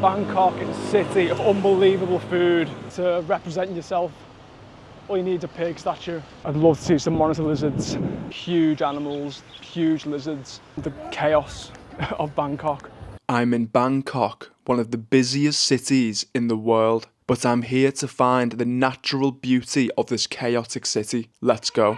Bangkok is a city of unbelievable food. To represent yourself, all you need is a pig statue. I'd love to see some monitor lizards, huge animals, huge lizards, the chaos of Bangkok. I'm in Bangkok, one of the busiest cities in the world, but I'm here to find the natural beauty of this chaotic city. Let's go.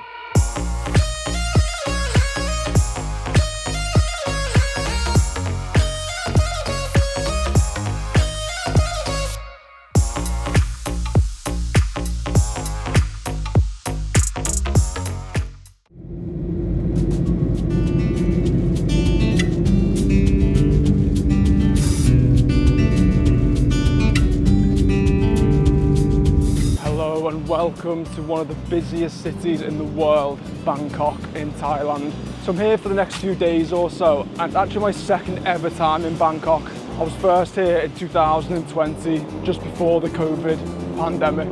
Welcome to one of the busiest cities in the world, Bangkok in Thailand. So I'm here for the next few days or so, and it's actually my second ever time in Bangkok. I was first here in 2020, just before the COVID pandemic.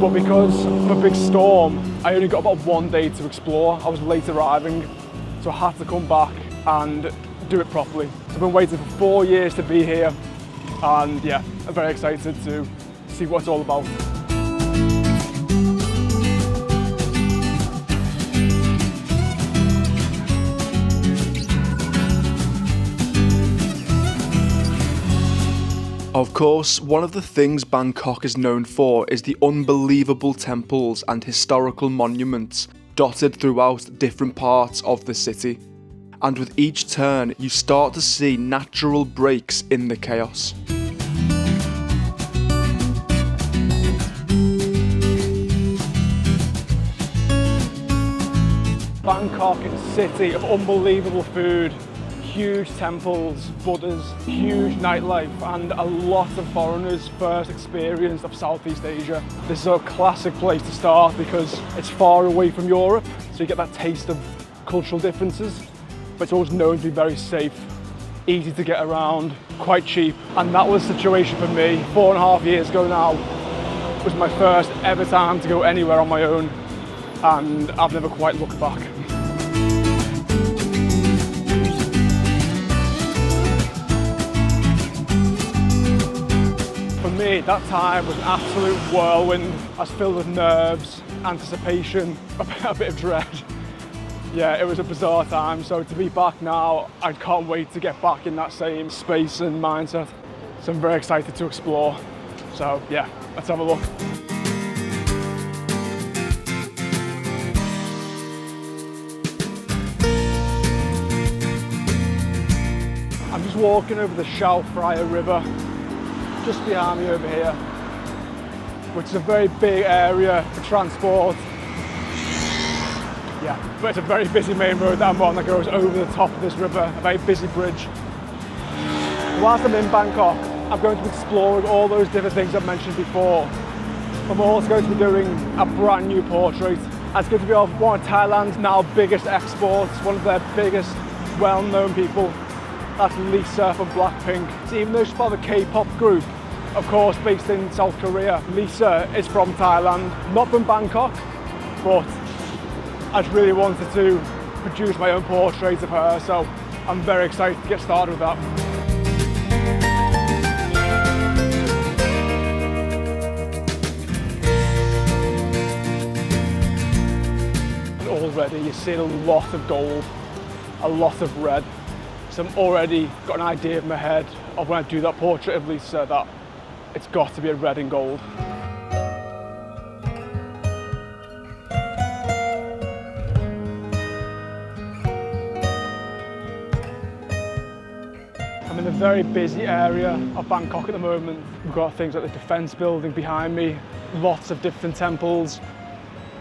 But because of a big storm, I only got about 1 day to explore. I was late arriving, so I had to come back and do it properly. So I've been waiting for 4 years to be here, and yeah, I'm very excited to see what it's all about. Of course, one of the things Bangkok is known for is the unbelievable temples and historical monuments dotted throughout different parts of the city. And with each turn, you start to see natural breaks in the chaos. Bangkok is a city of unbelievable food. Huge temples, Buddhas, huge nightlife, and a lot of foreigners' first experience of Southeast Asia. This is a classic place to start because it's far away from Europe, so you get that taste of cultural differences, but it's always known to be very safe, easy to get around, quite cheap. And that was the situation for me 4.5 years ago now. It was my first ever time to go anywhere on my own, and I've never quite looked back. For me, that time was an absolute whirlwind. I was filled with nerves, anticipation, a bit of dread. Yeah, it was a bizarre time, so to be back now, I can't wait to get back in that same space and mindset. So I'm very excited to explore. So yeah, let's have a look. I'm just walking over the Chao Phraya River, just behind me over here, which is a very big area for transport. Yeah, but it's a very busy main road that I'm on that goes over the top of this river, a very busy bridge. Whilst I'm in Bangkok, I'm going to be exploring all those different things I've mentioned before. I'm also going to be doing a brand new portrait. And it's going to be of one of Thailand's now biggest exports, one of their biggest well-known people. That's Lisa from Blackpink. So even though she's part of a K-pop group, of course based in South Korea, Lisa is from Thailand, not from Bangkok, but I just really wanted to produce my own portrait of her, so I'm very excited to get started with that. And already you're seeing a lot of gold, a lot of red. So I've already got an idea in my head of when I do that portrait of Lisa that it's got to be a red and gold. I'm in a very busy area of Bangkok at the moment. We've got things like the defence building behind me, lots of different temples.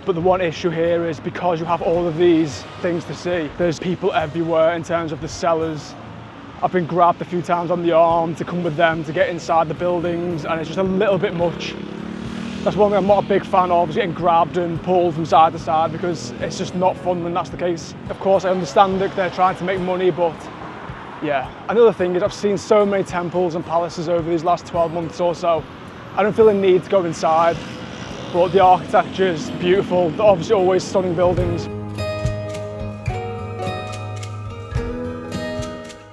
But the one issue here is because you have all of these things to see, there's people everywhere in terms of the sellers. I've been grabbed a few times on the arm to come with them to get inside the buildings, and it's just a little bit much. That's one thing I'm not a big fan of, is getting grabbed and pulled from side to side, because it's just not fun when that's the case. Of course, I understand that they're trying to make money, but yeah. Another thing is I've seen so many temples and palaces over these last 12 months or so. I don't feel the need to go inside. But the architecture is beautiful. They're obviously always stunning buildings.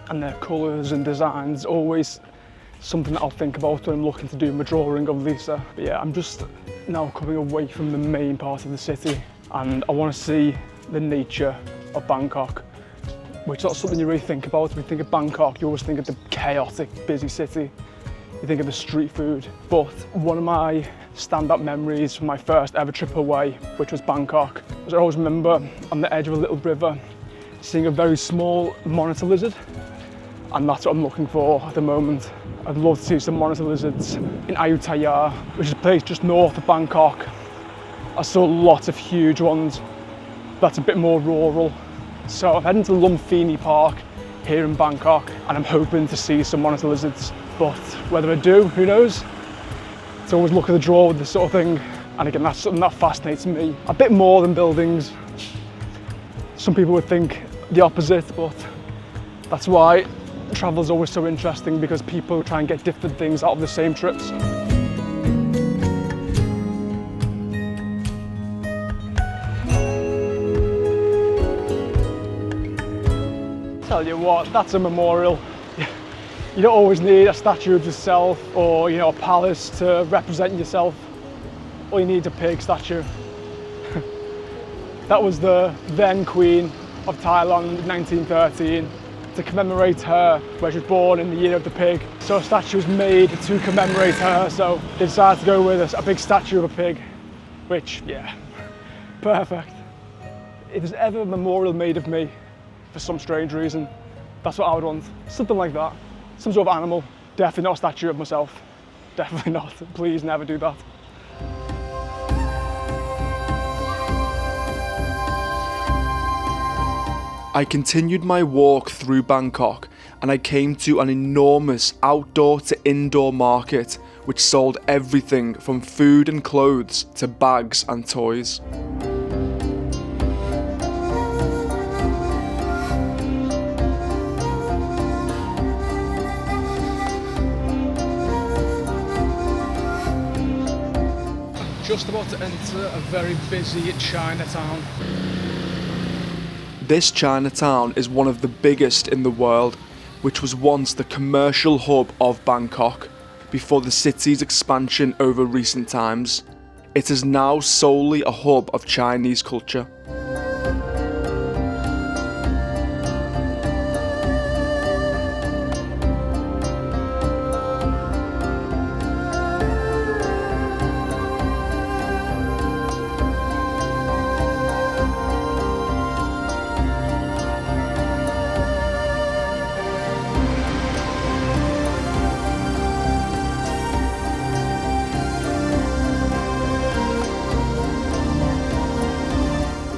And their colours and designs always something that I'll think about when I'm looking to do my drawing of Lisa. But yeah, I'm just now coming away from the main part of the city, and I want to see the nature of Bangkok, which is not something you really think about. When you think of Bangkok, you always think of the chaotic, busy city. You think of the street food. But one of my stand-up memories from my first ever trip away, which was Bangkok, was I always remember on the edge of a little river, seeing a very small monitor lizard. And that's what I'm looking for at the moment. I'd love to see some monitor lizards in Ayutthaya, which is a place just north of Bangkok. I saw lots of huge ones. That's a bit more rural. So I'm heading to Lumphini Park here in Bangkok, and I'm hoping to see some monitor lizards. But whether I do, who knows? It's always luck of the draw with this sort of thing. And again, that's something that fascinates me a bit more than buildings. Some people would think the opposite, but that's why travel is always so interesting, because people try and get different things out of the same trips. Tell you what, that's a memorial. You don't always need a statue of yourself or, you know, a palace to represent yourself. All you need is a pig statue. That was the then Queen of Thailand in 1913. To commemorate her, where she was born in the year of the pig. So a statue was made to commemorate her, so they decided to go with a big statue of a pig, which, yeah, perfect. If there's ever a memorial made of me, for some strange reason, that's what I would want. Something like that. Some sort of animal. Definitely not a statue of myself. Definitely not. Please never do that. I continued my walk through Bangkok, and I came to an enormous outdoor to indoor market which sold everything from food and clothes to bags and toys. Just about to enter a very busy Chinatown. This Chinatown is one of the biggest in the world, which was once the commercial hub of Bangkok before the city's expansion over recent times. It is now solely a hub of Chinese culture.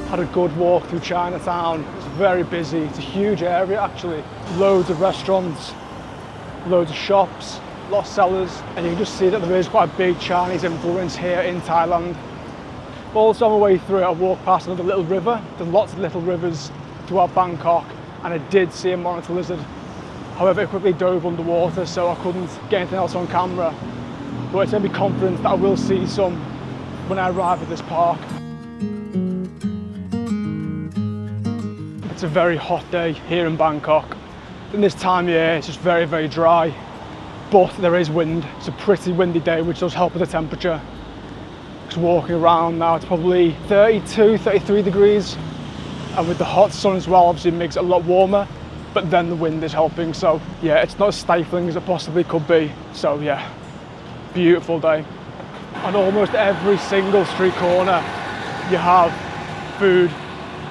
Had a good walk through Chinatown. It's very busy. It's a huge area actually. Loads of restaurants, loads of shops, lots of sellers, and you can just see that there is quite a big Chinese influence here in Thailand. But also on my way through it, I walked past another little river. There's lots of little rivers throughout Bangkok, and I did see a monitor lizard. However, it quickly dove underwater, so I couldn't get anything else on camera. But it's made me confident that I will see some when I arrive at this park. It's a very hot day here in Bangkok. In this time of year, it's just very, very dry, but there is wind. It's a pretty windy day, which does help with the temperature. Just walking around now, it's probably 32, 33 degrees. And with the hot sun as well, obviously it makes it a lot warmer, but then the wind is helping. So yeah, it's not as stifling as it possibly could be. So yeah, beautiful day. On almost every single street corner, you have food.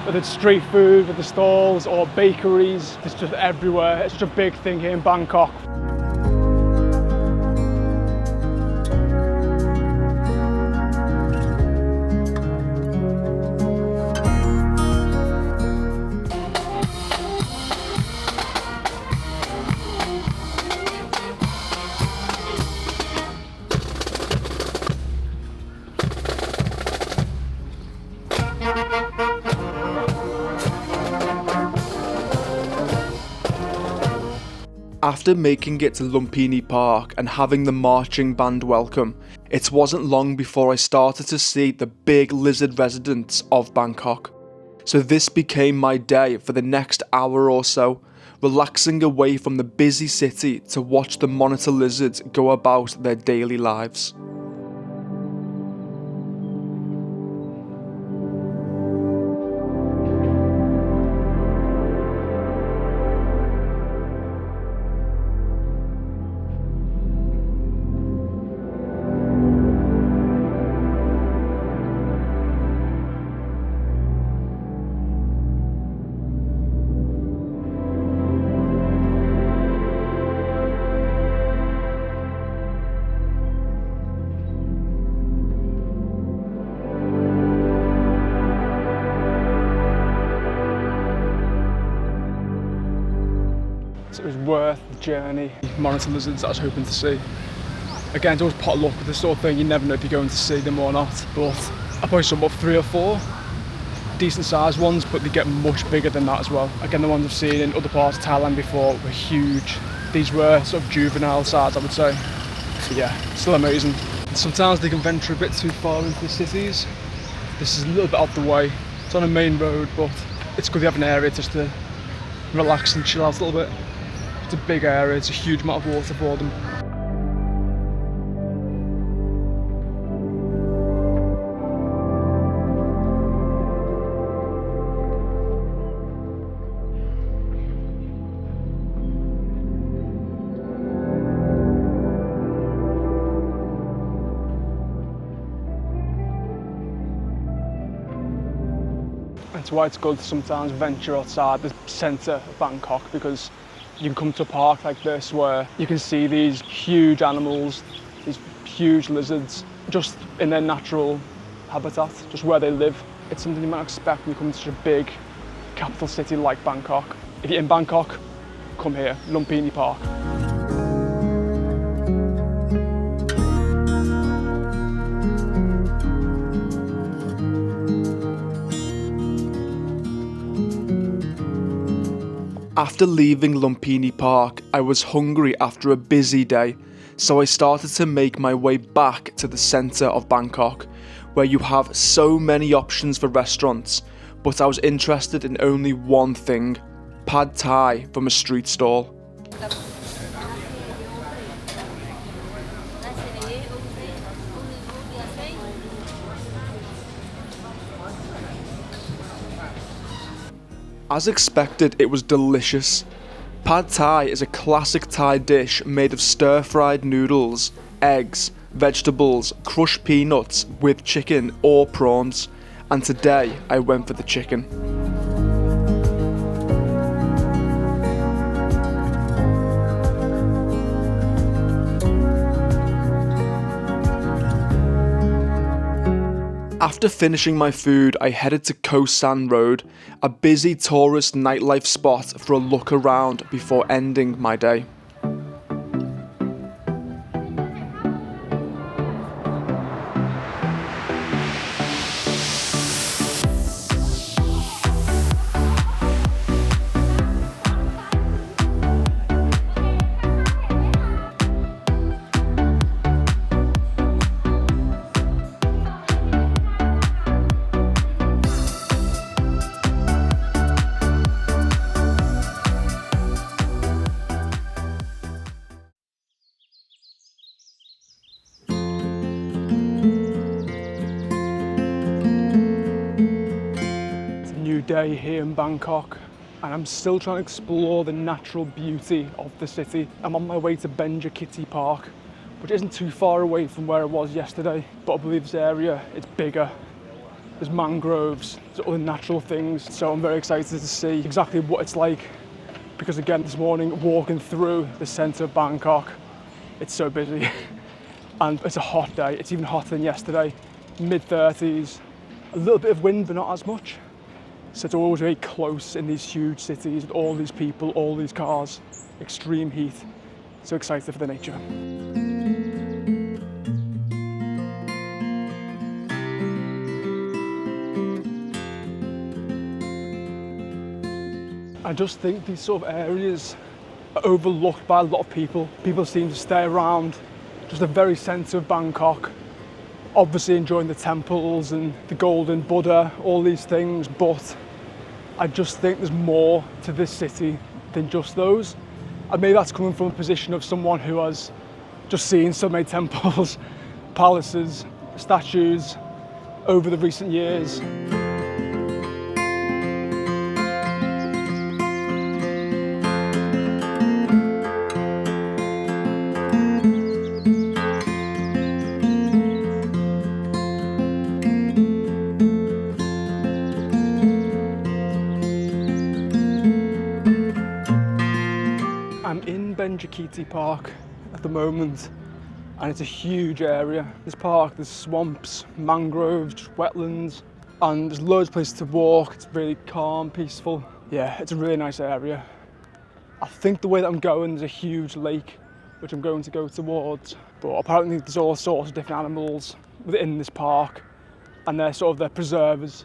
Whether it's street food with the stalls or bakeries, it's just everywhere. It's such a big thing here in Bangkok. After making it to Lumphini Park and having the marching band welcome, it wasn't long before I started to see the big lizard residents of Bangkok. So this became my day for the next hour or so, relaxing away from the busy city to watch the monitor lizards go about their daily lives. So it was worth the journey. Monitor lizards that I was hoping to see. Again, it's always pot of luck with this sort of thing. You never know if you're going to see them or not. But I probably saw about 3 or 4 decent sized ones, but they get much bigger than that as well. Again, the ones I've seen in other parts of Thailand before were huge. These were sort of juvenile size, I would say. So yeah, still amazing. Sometimes they can venture a bit too far into the cities. This is a little bit out the way. It's on a main road, but it's good to have an area just to relax and chill out a little bit. It's a big area, it's a huge amount of water for them. That's why it's good to sometimes venture outside the centre of Bangkok, because you can come to a park like this where you can see these huge animals, these huge lizards, just in their natural habitat, just where they live. It's something you might expect when you come to such a big capital city like Bangkok. If you're in Bangkok, come here, Lumphini Park. After leaving Lumphini Park, I was hungry after a busy day, so I started to make my way back to the centre of Bangkok, where you have so many options for restaurants, but I was interested in only one thing: pad thai from a street stall. As expected, it was delicious. Pad Thai is a classic Thai dish made of stir-fried noodles, eggs, vegetables, crushed peanuts with chicken or prawns, and today I went for the chicken. After finishing my food, I headed to Koh San Road, a busy tourist nightlife spot, for a look around before ending my day. Day here in Bangkok, and I'm still trying to explore the natural beauty of the city. I'm on my way to Benjakitti Park, which isn't too far away from where I was yesterday, but I believe this area is bigger. There's mangroves, there's other natural things, so I'm very excited to see exactly what it's like, because again, this morning walking through the centre of Bangkok, it's so busy and it's a hot day. It's even hotter than yesterday, mid-30s, a little bit of wind but not as much. So it's always very close in these huge cities with all these people, all these cars, extreme heat. So excited for the nature. I just think these sort of areas are overlooked by a lot of people. People seem to stay around just the very centre of Bangkok, obviously enjoying the temples and the golden Buddha, all these things, but I just think there's more to this city than than just those. And maybe that's coming from a position of someone who has just seen so many temples, palaces, statues over the recent years. I'm in Benjakitti Park at the moment, and it's a huge area. This park, there's swamps, mangroves, wetlands, and there's loads of places to walk. It's really calm, peaceful. Yeah, it's a really nice area. I think the way that I'm going, there's a huge lake which I'm going to go towards, but apparently there's all sorts of different animals within this park, and they're sort of the preservers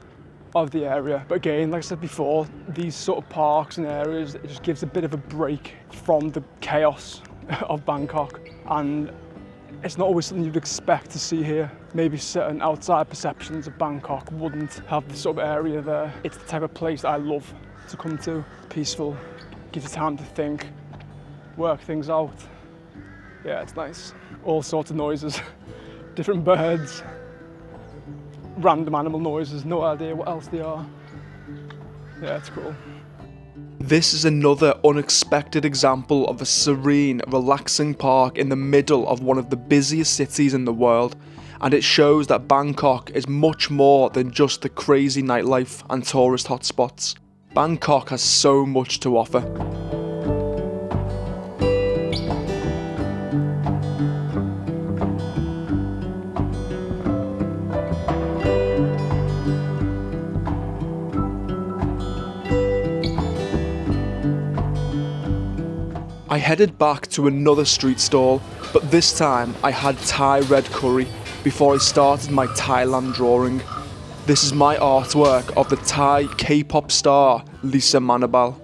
of the area. But again, like I said before, these sort of parks and areas, it just gives a bit of a break from the chaos of Bangkok, and it's not always something you'd expect to see here. Maybe certain outside perceptions of Bangkok wouldn't have this sort of area there. It's the type of place that I love to come to. Peaceful, gives you time to think, work things out. Yeah, it's nice. All sorts of noises, different birds, random animal noises, no idea what else they are. Yeah, it's cool. This is another unexpected example of a serene, relaxing park in the middle of one of the busiest cities in the world, and it shows that Bangkok is much more than just the crazy nightlife and tourist hotspots. Bangkok has so much to offer. I headed back to another street stall, but this time I had Thai red curry before I started my Thailand drawing. This is my artwork of the Thai K-pop star Lisa Manabal.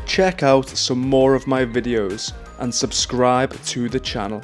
Check out some more of my videos and subscribe to the channel.